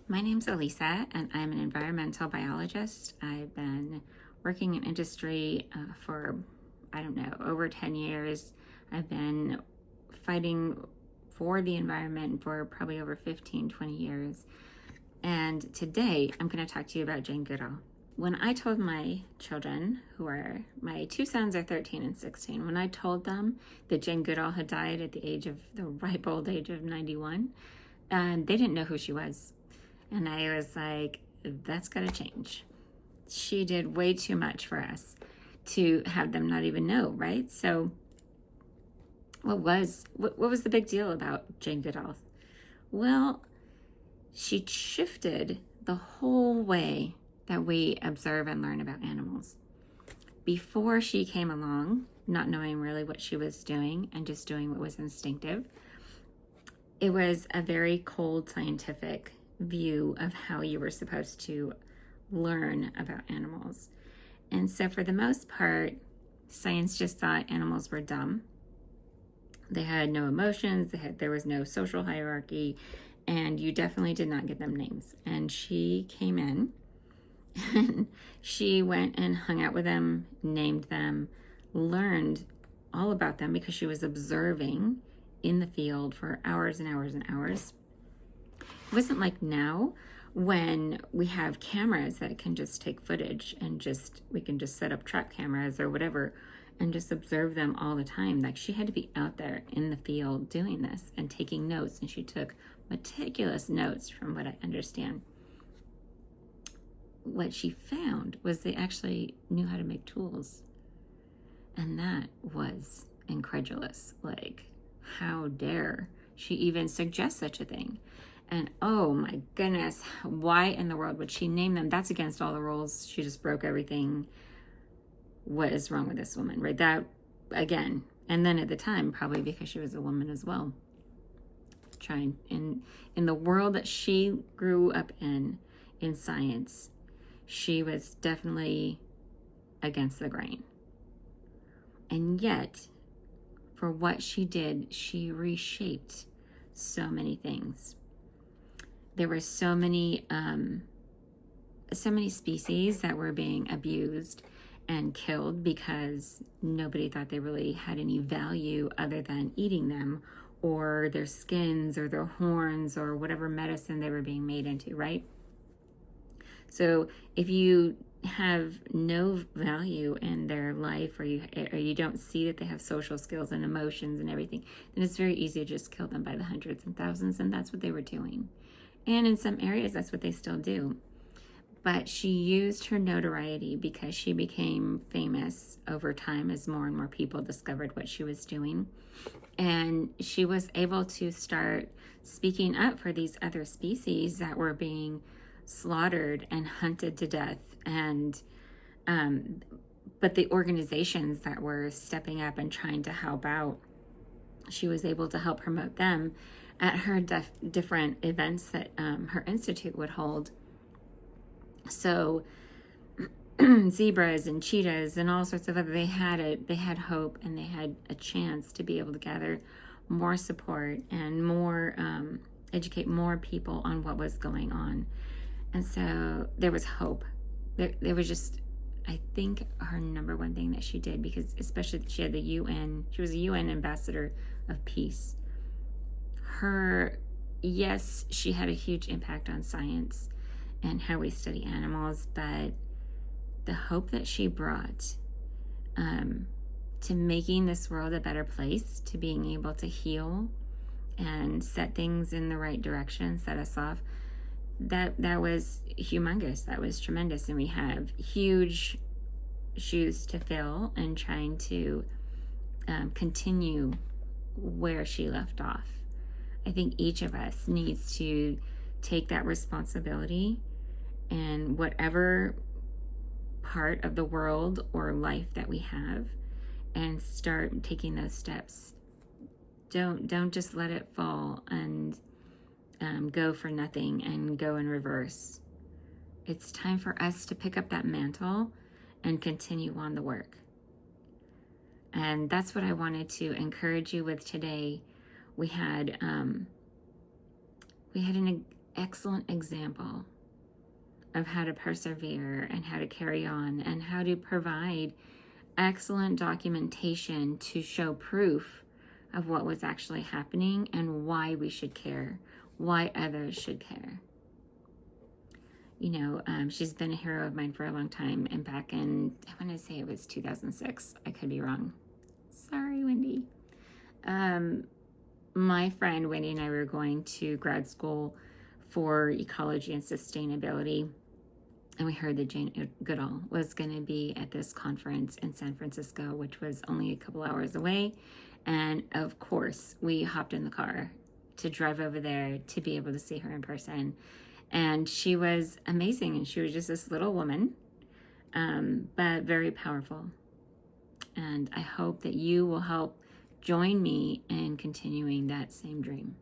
My name's Elisa, and I'm an environmental biologist. I've been working in industry for, over 10 years. I've been fighting for the environment for probably over 15, 20 years. And today, I'm going to talk to you about Jane Goodall. When I told my children, my two sons are 13 and 16, when I told them that Jane Goodall had died at the ripe old age of 91, they didn't know who she was. And I was like, that's got to change. She did way too much for us to have them not even know, right? So what was the big deal about Jane Goodall? Well, she shifted the whole way that we observe and learn about animals. Before she came along, not knowing really what she was doing and just doing what was instinctive, it was a very cold scientific view of how you were supposed to learn about animals. And so for the most part, science just thought animals were dumb. They had no emotions, there was no social hierarchy, and you definitely did not get them names. And she came in and she went and hung out with them, named them, learned all about them because she was observing in the field for hours and hours and hours. It wasn't like now when we have cameras that can just take footage and we can just set up trap cameras or whatever and just observe them all the time. Like, she had to be out there in the field doing this and taking notes, and she took meticulous notes from what I understand. What she found was they actually knew how to make tools, and that was incredulous. Like, how dare she even suggest such a thing? And oh my goodness, why in the world would she name them? That's against all the rules. She just broke everything. What is wrong with this woman, right? That, again, and then at the time, probably because she was a woman as well. Trying in the world that she grew up in science, she was definitely against the grain. And yet, for what she did, she reshaped so many things. There were so many species that were being abused and killed because nobody thought they really had any value other than eating them or their skins or their horns or whatever medicine they were being made into, right? So if you have no value in their life or you don't see that they have social skills and emotions and everything, then it's very easy to just kill them by the hundreds and thousands, and that's what they were doing. And in some areas, that's what they still do. But she used her notoriety because she became famous over time as more and more people discovered what she was doing. And she was able to start speaking up for these other species that were being slaughtered and hunted to death. And but the organizations that were stepping up and trying to help out, she was able to help promote them at her different events that her institute would hold. So zebras and cheetahs and all sorts of other, they had hope, and they had a chance to be able to gather more support and more educate more people on what was going on. And so there was hope. There was just, I think, her number one thing that she did, because especially she had she was a UN ambassador of peace. Yes, she had a huge impact on science and how we study animals, but the hope that she brought to making this world a better place, to being able to heal and set things in the right direction, set us off, that was humongous. That was tremendous. And we have huge shoes to fill in trying to continue where she left off. I think each of us needs to take that responsibility, and whatever part of the world or life that we have, and start taking those steps. Don't just let it fall and go for nothing and go in reverse. It's time for us to pick up that mantle and continue on the work. And that's what I wanted to encourage you with today. We had excellent example of how to persevere and how to carry on and how to provide excellent documentation to show proof of what was actually happening and why we should care, why others should care. She's been a hero of mine for a long time, and back in, I want to say it was 2006, I could be wrong. Sorry, Wendy. My friend Wendy and I were going to grad school for ecology and sustainability, and we heard that Jane Goodall was going to be at this conference in San Francisco, which was only a couple hours away. And of course, we hopped in the car to drive over there to be able to see her in person. And she was amazing. And she was just this little woman, but very powerful. And I hope that you will help join me in continuing that same dream.